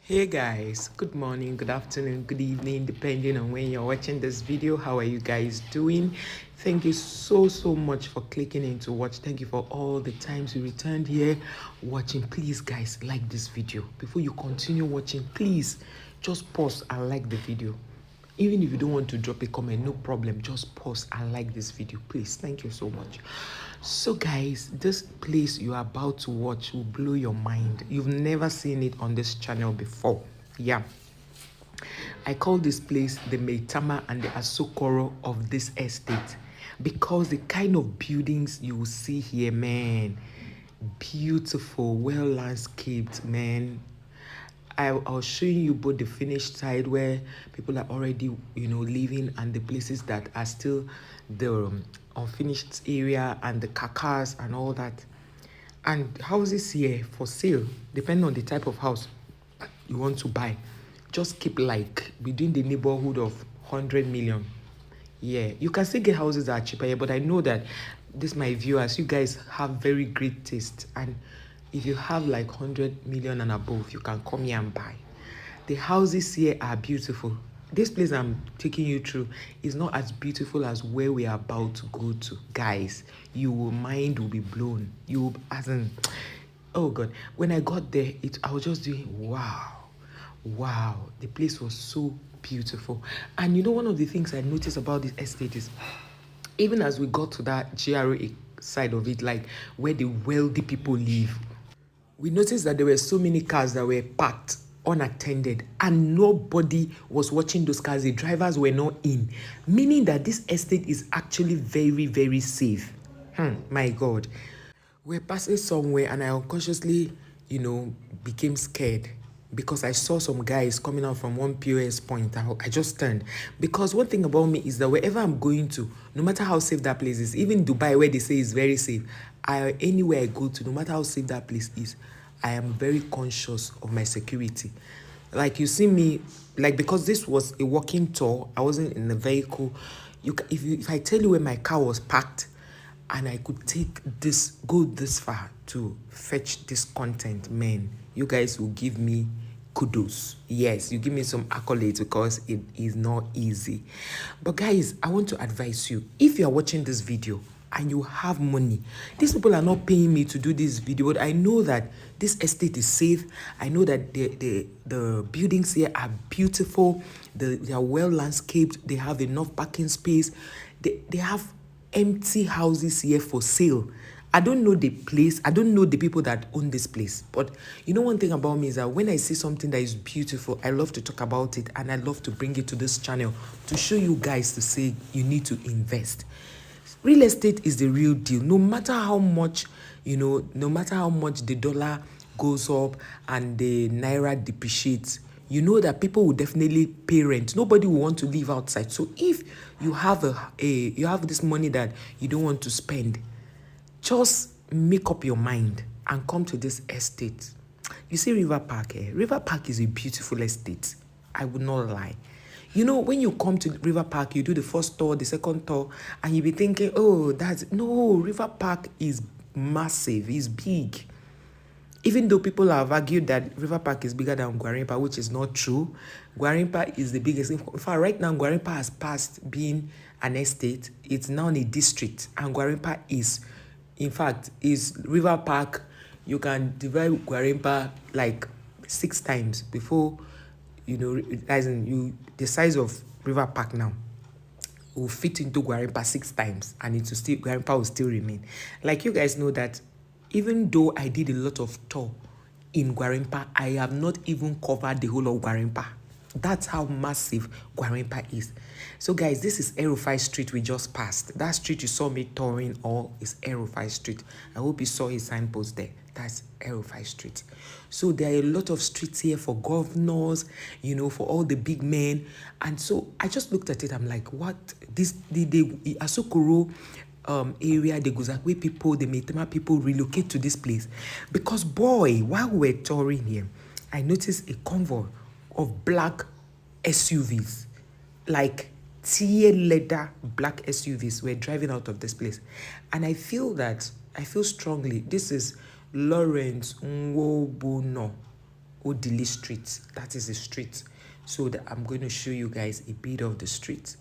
Hey guys, good morning, good afternoon, good evening, depending on when you're watching this video. How are you guys doing? Thank you so much for clicking in to watch. Thank you for all the times you returned here watching. Please guys, like this video. Before you continue watching, please just pause and like the video. Even if you don't want to drop a comment, no problem, just pause and like this video, please. Thank you so much. So guys, this place you are about to watch will blow your mind. You've never seen it on this channel before. Yeah, I call this place the Maitama and the Asokoro of this estate, because the kind of buildings you will see here, man, beautiful, well landscaped, man. I'll show you both the finished side where people are already, living, and the places that are still the unfinished area and the carcass and all that. And houses here for sale, depending on the type of house you want to buy, just keep like within the neighborhood of 100 million. Yeah, you can still get houses that are cheaper here, but I know that this, my viewers, you guys have very great taste, and if you have like 100 million and above, you can come here and buy. The houses here are beautiful. This place I'm taking you through is not as beautiful as where we are about to go to. Guys, your mind will be blown. You, as in, oh God, when I got there, I was just doing, wow, the place was so beautiful. And you know, one of the things I noticed about this estate is, even as we got to that GRA side of it, like where the wealthy people live, we noticed that there were so many cars that were parked unattended, and nobody was watching those cars. The drivers were not in, meaning that this estate is actually very safe. My God. We're passing somewhere and I unconsciously, became scared, because I saw some guys coming out from one POS point. I just turned, because one thing about me is that wherever I'm going to, no matter how safe that place is, even Dubai where they say is very safe, anywhere I go to, no matter how safe that place is, I am very conscious of my security. Like, you see me, like, because this was a walking tour, I wasn't in a vehicle. If I tell you where my car was parked, and I could go this far to fetch this content, man, you guys will give me kudos. Yes, you give me some accolades, because it is not easy. But guys, I want to advise you, if you are watching this video and you have money, these people are not paying me to do this video, but I know that this estate is safe. I know that the buildings here are beautiful. They are well landscaped. They have enough parking space. They have empty houses here for sale. I don't know the place. I don't know the people that own this place. But you know, one thing about me is that when I see something that is beautiful, I love to talk about it, and I love to bring it to this channel to show you guys, to say you need to invest. Real estate is the real deal. No matter how much, no matter how much the dollar goes up and the naira depreciates, you know that people will definitely pay rent. Nobody will want to live outside. So if you have you have this money that you don't want to spend, just make up your mind and come to this estate. You see River Park here. River Park is a beautiful estate. I would not lie. You know, when you come to River Park, you do the first tour, the second tour, and you be thinking, oh, no, River Park is massive, it's big. Even though people have argued that River Park is bigger than Gwarinpa, which is not true. Gwarinpa is the biggest. In fact, right now, Gwarinpa has passed being an estate. It's now a district. And Gwarinpa is, in fact, is River Park. You can divide Gwarinpa like 6 times before, the size of River Park now will fit into Gwarinpa 6 times, and Gwarinpa will still remain. Like, you guys know that even though I did a lot of tour in Gwarinpa, I have not even covered the whole of Gwarinpa. That's how massive Gwarinpa is. So guys, this is Erufai Street we just passed. That street you saw me touring all is Erufai Street. I hope you saw his signpost there. That's Erufai Street. So there are a lot of streets here for governors, for all the big men. And so I just looked at it. I'm like, what? The Asokoro area, the Guzape people, the Maitama people relocate to this place. Because boy, while we were touring here, I noticed a convoy of black SUVs, like tear leather black SUVs were driving out of this place. And I feel strongly, this is Lawrence Nwobono Odili Street. That is the street. So that I'm going to show you guys a bit of the street.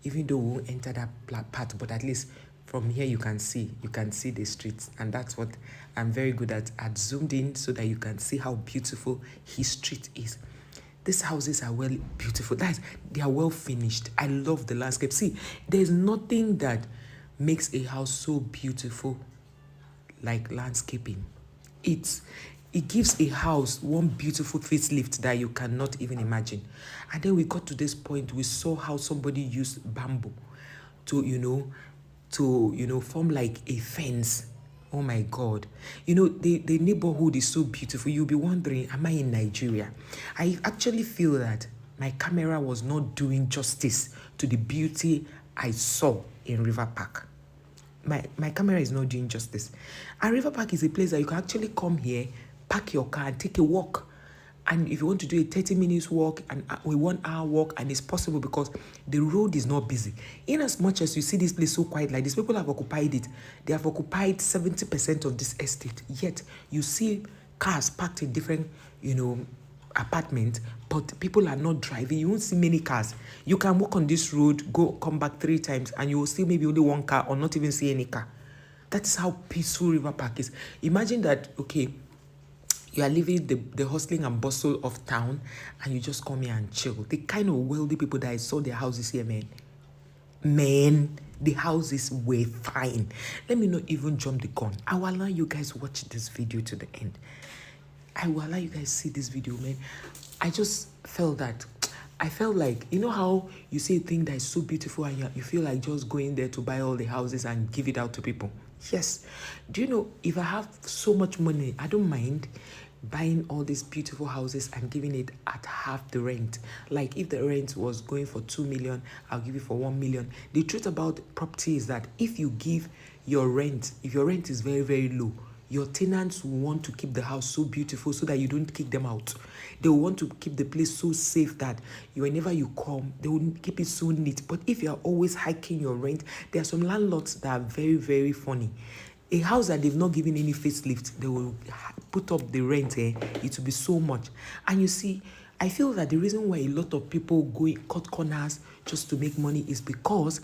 Even though we won't enter that part, but at least from here you can see the streets, and that's what I'm very good at. I zoomed in so that you can see how beautiful his street is. These houses are well beautiful. They are well finished. I love the landscape. See, there's nothing that makes a house so beautiful like landscaping. It gives a house one beautiful facelift that you cannot even imagine. And then we got to this point, we saw how somebody used bamboo to form like a fence. Oh my God. The neighborhood is so beautiful. You'll be wondering, am I in Nigeria? I actually feel that my camera was not doing justice to the beauty I saw in River Park. My camera is not doing justice. And River Park is a place that you can actually come here, park your car and take a walk. And if you want to do a 30 minutes walk and a 1 hour walk, and it's possible because the road is not busy. In as much as you see this place so quiet like this, people have occupied it. They have occupied 70% of this estate. Yet you see cars parked in different, apartments, but people are not driving. You won't see many cars. You can walk on this road, come back 3 times, and you will see maybe only 1 car or not even see any car. That is how peaceful River Park is. Imagine that, okay, you are leaving the hustling and bustle of town and you just come here and chill. The kind of wealthy people that I saw their houses here, man, the houses were fine. Let me not even jump the gun. I will allow you guys watch this video to the end. I will allow you guys see this video, man. I felt like, you know how you see a thing that is so beautiful and you feel like just going there to buy all the houses and give it out to people? Yes. Do you know, if I have so much money, I don't mind buying all these beautiful houses and giving it at half the rent. Like if the rent was going for 2 million, I'll give it for 1 million. The truth about property is that if you give if your rent is very, very low, your tenants will want to keep the house so beautiful so that you don't kick them out. They will want to keep the place so safe that whenever you come, they will keep it so neat. But if you are always hiking your rent, there are some landlords that are very, very funny. A house that they've not given any facelift, they will put up the rent, it will be so much. And you see, I feel that the reason why a lot of people cut corners just to make money is because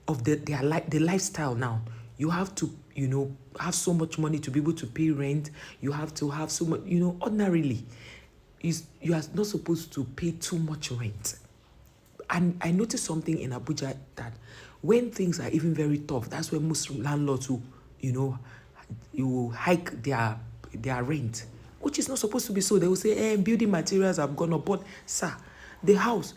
of the lifestyle now. You have to, have so much money to be able to pay rent. You have to have so much, ordinarily, you are not supposed to pay too much rent. And I noticed something in Abuja that when things are even very tough, that's when most landlords will, you hike their rent, which is not supposed to be so. They will say, building materials have gone up. But, sir, the house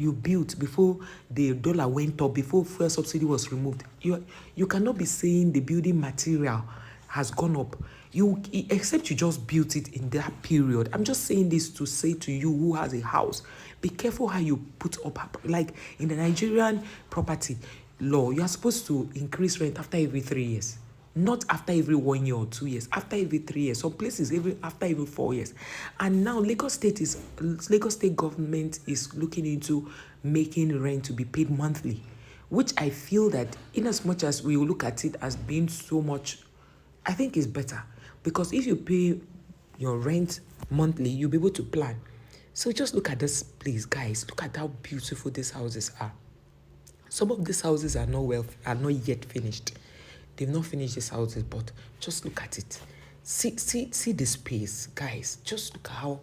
you built before the dollar went up, before fuel subsidy was removed. You cannot be saying the building material has gone up. Except you just built it in that period. I'm just saying this to say to you who has a house, be careful how you put up. Like in the Nigerian property law, you are supposed to increase rent after every 3 years. Not after every 1 year or 2 years, after every 3 years. Some places after every 4 years. And now Lagos State government is looking into making rent to be paid monthly, which I feel that in as much as we look at it as being so much, I think it's better. Because if you pay your rent monthly, you'll be able to plan. So just look at this place, guys. Look at how beautiful these houses are. Some of these houses are not yet finished. They've not finished these houses, but just look at it. See the space, guys. Just look at how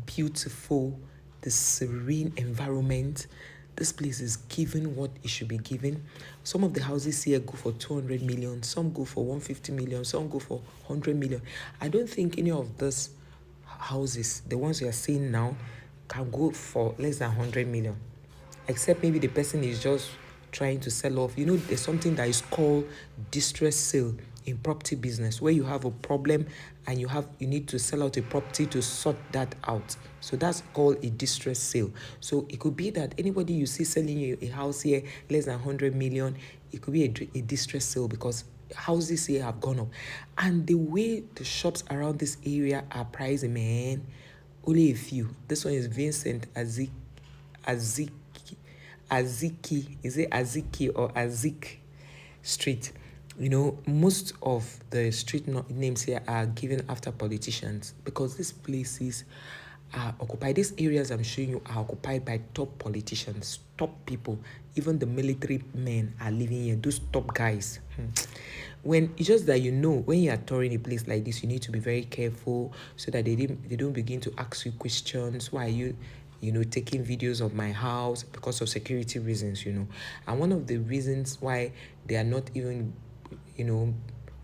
beautiful the serene environment. This place is given what it should be given. Some of the houses here go for 200 million. Some go for 150 million. Some go for 100 million. I don't think any of these houses, the ones we are seeing now, can go for less than 100 million. Except maybe the person is just trying to sell off. There's something that is called distress sale in property business, where you have a problem and you need to sell out a property to sort that out. So that's called a distress sale. So it could be that anybody you see selling you a house here less than 100 million, it could be a distress sale because houses here have gone up. And the way the shops around this area are priced, man, only a few. This one is Vincent Aziki. Is it Aziki or Azik Street? You know, most of the street names here are given after politicians because these places are occupied. These areas I'm showing you are occupied by top politicians, top people. Even the military men are living here. Those top guys. When it's just that, you know, when you are touring a place like this, you need to be very careful so that they don't begin to ask you questions. Why are you, you know, taking videos of my house? Because of security reasons, you know. And one of the reasons why they are not even, you know,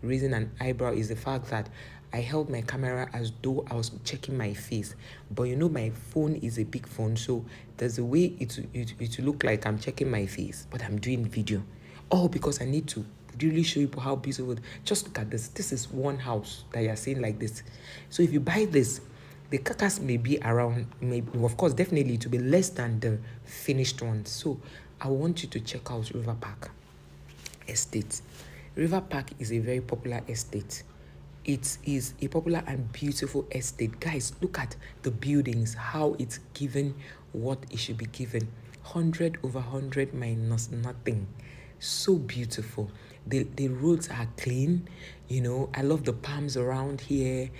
raising an eyebrow is the fact that I held my camera as though I was checking my face. But you know, my phone is a big phone, so there's a way it look like I'm checking my face, but I'm doing video. All because I need to really show you how beautiful. Just look at this. This is one house that you're seeing like this. So if you buy this, the carcass may be around, maybe, of course, definitely to be less than the finished ones. So I want you to check out River Park Estate. River Park is a very popular estate. It is a popular and beautiful estate. Guys, look at the buildings, how it's given what it should be given. 100 over 100 minus nothing. So beautiful. The roads are clean. You know, I love the palms around here.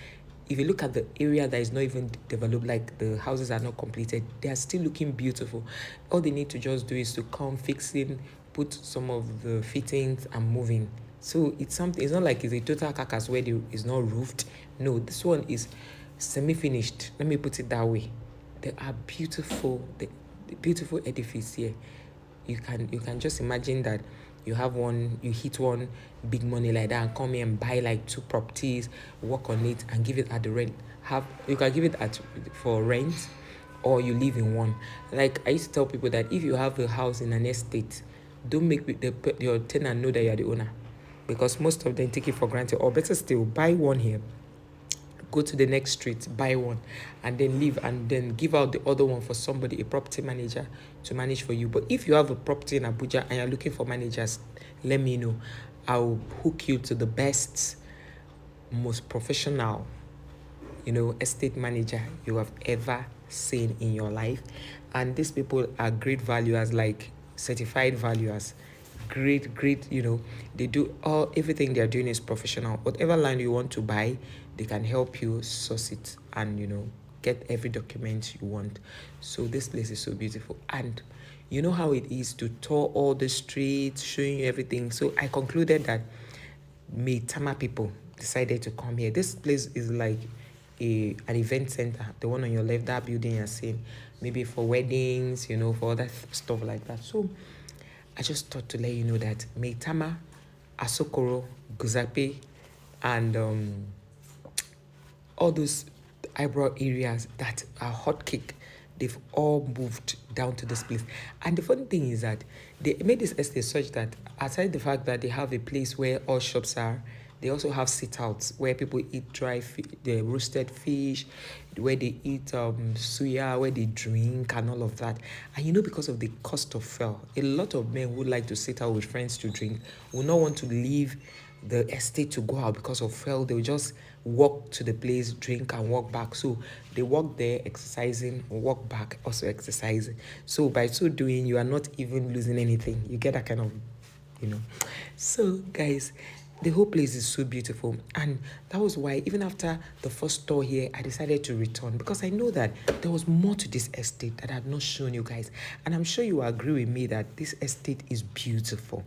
If you look at the area that is not even developed, like the houses are not completed, they are still looking beautiful. All they need to just do is to come, fix it, put some of the fittings and move in. So it's something, it's not like it's a total carcass where it's not roofed. No, this one is semi-finished. Let me put it that way. They are beautiful, the beautiful edifice here. You can just imagine that you hit one big money like that and come here and buy like 2 properties, work on it and give it at the rent. You can give it for rent, or you live in one. Like I used to tell people that if you have a house in an estate, don't make your tenant know that you are the owner, because most of them take it for granted. Or better still, buy one here, go to the next street, buy one, and then leave, and then give out the other one for somebody, a property manager, to manage for you. But if you have a property in Abuja and you're looking for managers, let me know. I'll hook you to the best, most professional, you know, estate manager you have ever seen in your life. And these people are great valuers, like certified valuers. Great, you know, they do everything they're doing is professional. Whatever land you want to buy, they can help you source it and, you know, get every document you want. So this place is so beautiful. And you know how it is to tour all the streets, showing you everything. So I concluded that Maitama people decided to come here. This place is like an event center, the one on your left, that building you're seeing, maybe for weddings, you know, for other stuff like that. So I just thought to let you know that Maitama, Asokoro, Guzape, and all those eyebrow areas that are hot cake, they've all moved down to this place. And the funny thing is that they made this estate such that, aside the fact that they have a place where all shops are, they also have sit-outs where people eat the roasted fish, where they eat suya, where they drink and all of that. And you know, because of the cost of fuel, a lot of men would like to sit out with friends to drink, will not want to leave the estate to go out because of fuel. They will just walk to the place, drink and walk back. So they walk there exercising, walk back also exercising. So by so doing, you are not even losing anything. You get that kind of, you know. So guys, the whole place is so beautiful, and that was why even after the first tour here, I decided to return, because I know that there was more to this estate that I had not shown you guys. And I'm sure you agree with me that this estate is beautiful.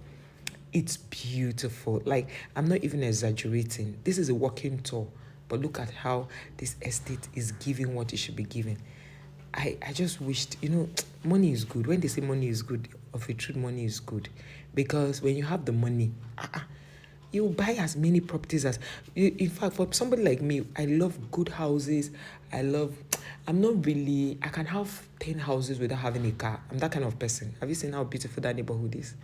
It's beautiful. Like, I'm not even exaggerating. This is a walking tour, but look at how this estate is giving what it should be given. I just wished, you know, money is good. When they say money is good, of a truth, money is good. Because when you have the money, you buy as many properties as you. In fact, for somebody like me, I love good houses. I'm not really, I can have 10 houses without having a car. I'm that kind of person. Have you seen how beautiful that neighborhood is?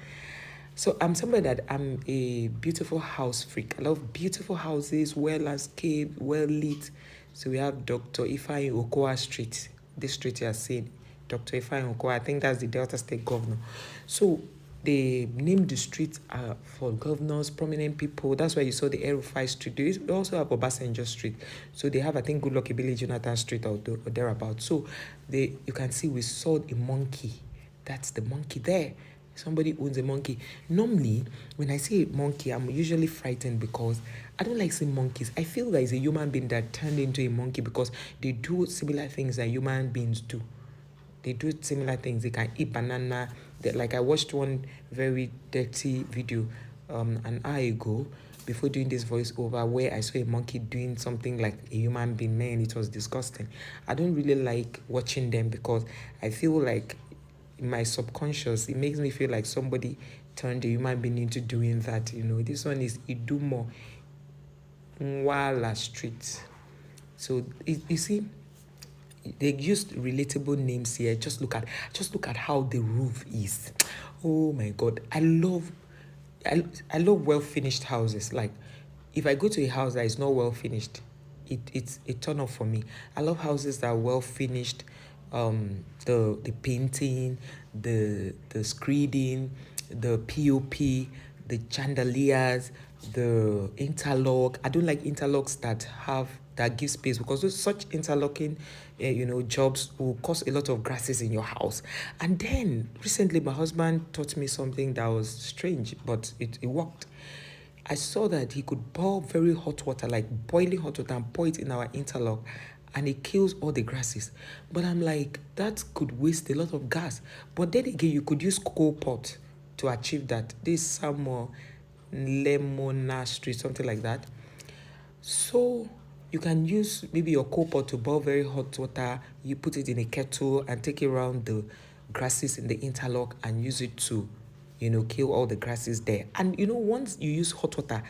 So I'm somebody that I'm a beautiful house freak. I love beautiful houses, well landscaped, well lit. So we have Dr. Ifeanyi Okowa Street. This street you are seeing, Dr. Ifeanyi Okowa. I think that's the Delta State governor. So they named the street for governors, prominent people. That's why you saw the Erufai Street. They also have Obasanjo Street. So they have, I think, Good Lucky Village, Jonathan Street, or thereabout. So you can see we saw a monkey. That's the monkey there. Somebody owns a monkey. Normally, when I see a monkey, I'm usually frightened because I don't like seeing monkeys. I feel that it's a human being that turned into a monkey because they do similar things that human beings do. They do similar things. They can eat banana. Like I watched one very dirty video an hour ago before doing this voiceover where I saw a monkey doing something like a human being. Man, it was disgusting. I don't really like watching them because I feel like in my subconscious, it makes me feel like somebody turned a human being into doing that. This one is Idumo Nwala Street. So you see, they used relatable names here. Just look at how the roof is. Oh my god, I love well finished houses. Like if I go to a house that is not well finished, it's a turn off for me. I love houses that are well finished. The painting, the screeding, the POP, the chandeliers, the interlock. I don't like interlocks that give space because those such interlocking jobs will cause a lot of grasses in your house. And then recently my husband taught me something that was strange, but it worked. I saw that he could pour very hot water, like boiling hot water, and pour it in our interlock, and it kills all the grasses. But I'm like, that could waste a lot of gas. But then again, you could use cocoa pot to achieve that. This some Lemona Street, something like that. So you can use maybe your cocoa pot to boil very hot water. You put it in a kettle and take it around the grasses in the interlock and use it to kill all the grasses there. And once you use hot water,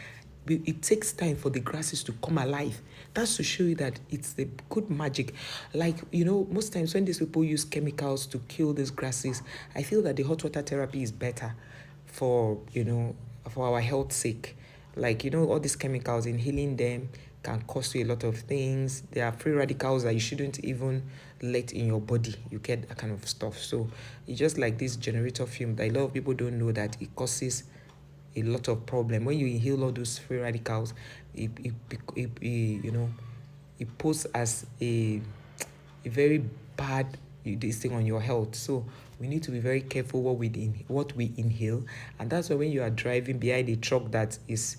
it takes time for the grasses to come alive. That's to show you that it's the good magic. Like most times when these people use chemicals to kill these grasses, I feel that the hot water therapy is better for for our health sake. Like all these chemicals, inhaling them can cost you a lot of things. There are free radicals that you shouldn't even let in your body. You get that kind of stuff. So it's just like this generator fume that a lot of people don't know that it causes a lot of problem. When you inhale all those free radicals, it poses as a very bad this thing on your health. So we need to be very careful what we inhale. And that's why when you are driving behind a truck that is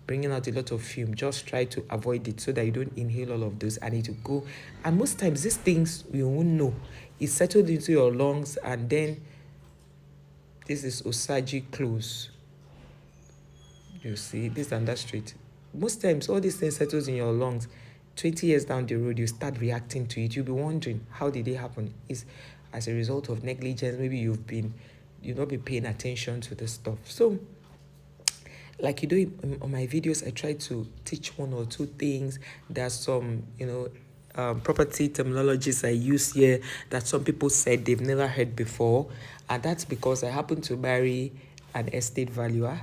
bringing out a lot of fume, just try to avoid it so that you don't inhale all of those and it will go. And most times these things you won't know. It's settled into your lungs, and then this is Osage close. You see, this and that street. Most times all these things settles in your lungs. 20 years down the road, you start reacting to it. You'll be wondering, how did it happen? It's as a result of negligence. Maybe you've not been paying attention to this stuff. So like on my videos, I try to teach one or two things. There's some property terminologies I use here that some people said they've never heard before, and that's because I happen to marry an estate valuer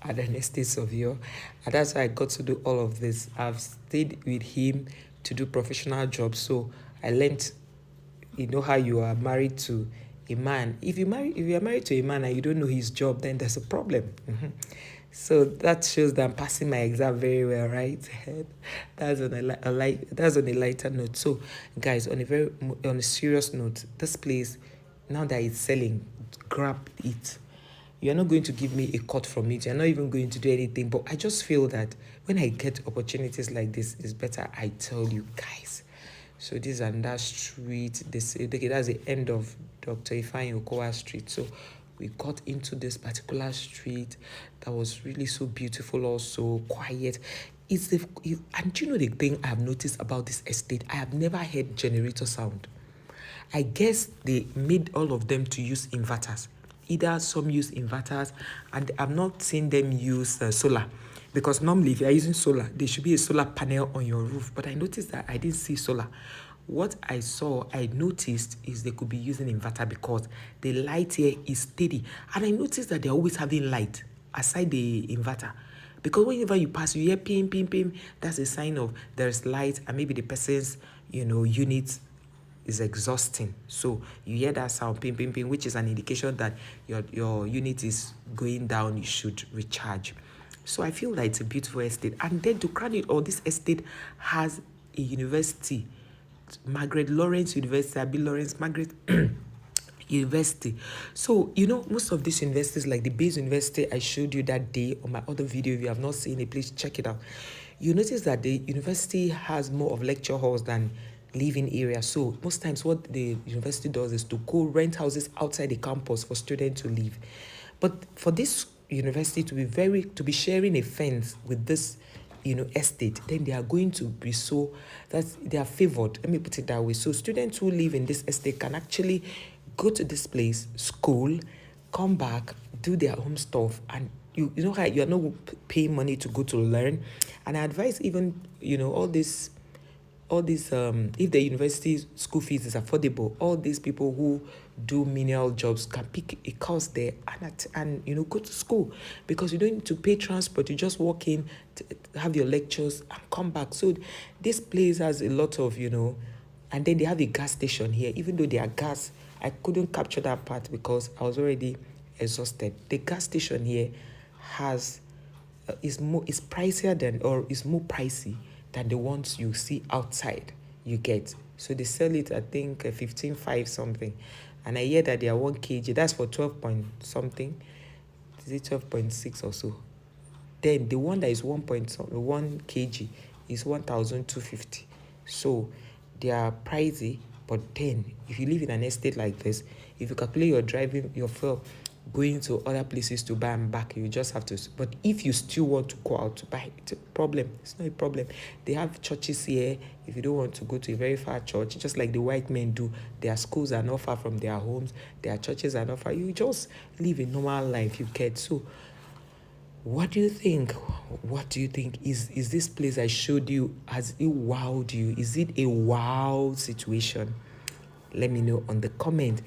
and an estate surveyor, and that's why I got to do all of this. I've stayed with him to do professional jobs, so I learned how you are married to a man. If you are married to a man and you don't know his job, then there's a problem. So that shows that I'm passing my exam very well, right? That's on a lighter note. So, guys, on a serious note, this place, now that it's selling, grab it. You're not going to give me a cut from it. You're not even going to do anything. But I just feel that when I get opportunities like this, it's better I tell you guys. So this is on that street. That's the end of Dr. Ifeanyi Okowa Street. So we got into this particular street that was really so beautiful, also quiet. And do you know the thing I have noticed about this estate? I have never heard generator sound. I guess they made all of them to use inverters. Either some use inverters, and I've not seen them use solar. Because normally if you are using solar, there should be a solar panel on your roof. But I noticed that I didn't see solar. What I noticed is they could be using inverter because the light here is steady. And I noticed that they're always having light aside the inverter. Because whenever you pass, you hear ping, ping, ping. That's a sign of there's light, and maybe the person's, unit is exhausting. So you hear that sound, ping, ping, ping, which is an indication that your unit is going down. You should recharge. So I feel that it's a beautiful estate. And then to crown it all, this estate has a university, Margaret Lawrence University, Abby Lawrence, Margaret university. So most of these universities, like the base university I showed you that day on my other video, if you have not seen it, please check it out. You notice that the university has more of lecture halls than living areas. So most times what the university does is to go rent houses outside the campus for students to live. But for this university to be sharing a fence with this estate, then they are going to be so that they are favored. Let me put it that way. So students who live in this estate can actually go to this place, school, come back, do their home stuff, and you know how you are not paying money to go to learn. And I advise even all these if the university school fees is affordable, all these people who do menial jobs can pick a course there and go to school, because you don't need to pay transport. You just walk in, have your lectures and come back. So this place has a lot of and then they have a gas station here. Even though their gas, I couldn't capture that part because I was already exhausted. The gas station here has is pricier than, or is more pricey than the ones you see outside. You get, so they sell it, I think 15.5 something, and I hear that they are 1 kg. That's for 12 point something. Is it 12.6 or so? Then the one that is 1 kg is 1,250. So they are pricey. But then if you live in an estate like this, if you calculate your driving, your fuel, going to other places to buy and back, you just have to. But if you still want to go out to buy, it's a problem. It's not a problem. They have churches here. If you don't want to go to a very far church, just like the white men do, their schools are not far from their homes, their churches are not far. You just live a normal life, you get. So what do you think? What do you think? Is this place I showed you, has it wowed you? Is it a wow situation? Let me know on the comment.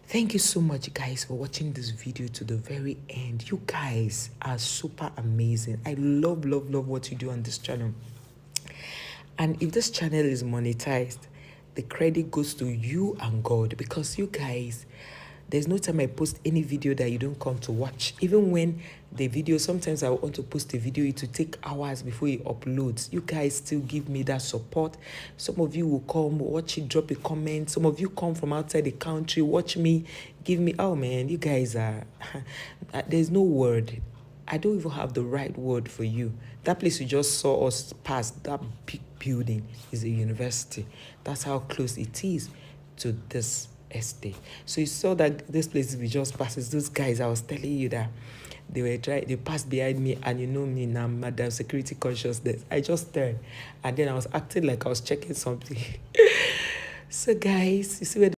Thank you so much, guys, for watching this video to the very end. You guys are super amazing. I love what you do on this channel. And if this channel is monetized, the credit goes to you and God, because you guys, there's no time I post any video that you don't come to watch. Even when the video, sometimes I want to post a video, it will take hours before it uploads. You guys still give me that support. Some of you will come, watch it, drop a comment. Some of you come from outside the country, watch me, give me, oh man, you guys are, there's no word. I don't even have the right word for you. That place you just saw us pass, that big building, is a university. That's how close it is to this estate. So you saw that this place we just passes. Those guys, I was telling you that they passed behind me, and you know me now, madam security consciousness. I just turned, and then I was acting like I was checking something. So guys, you see where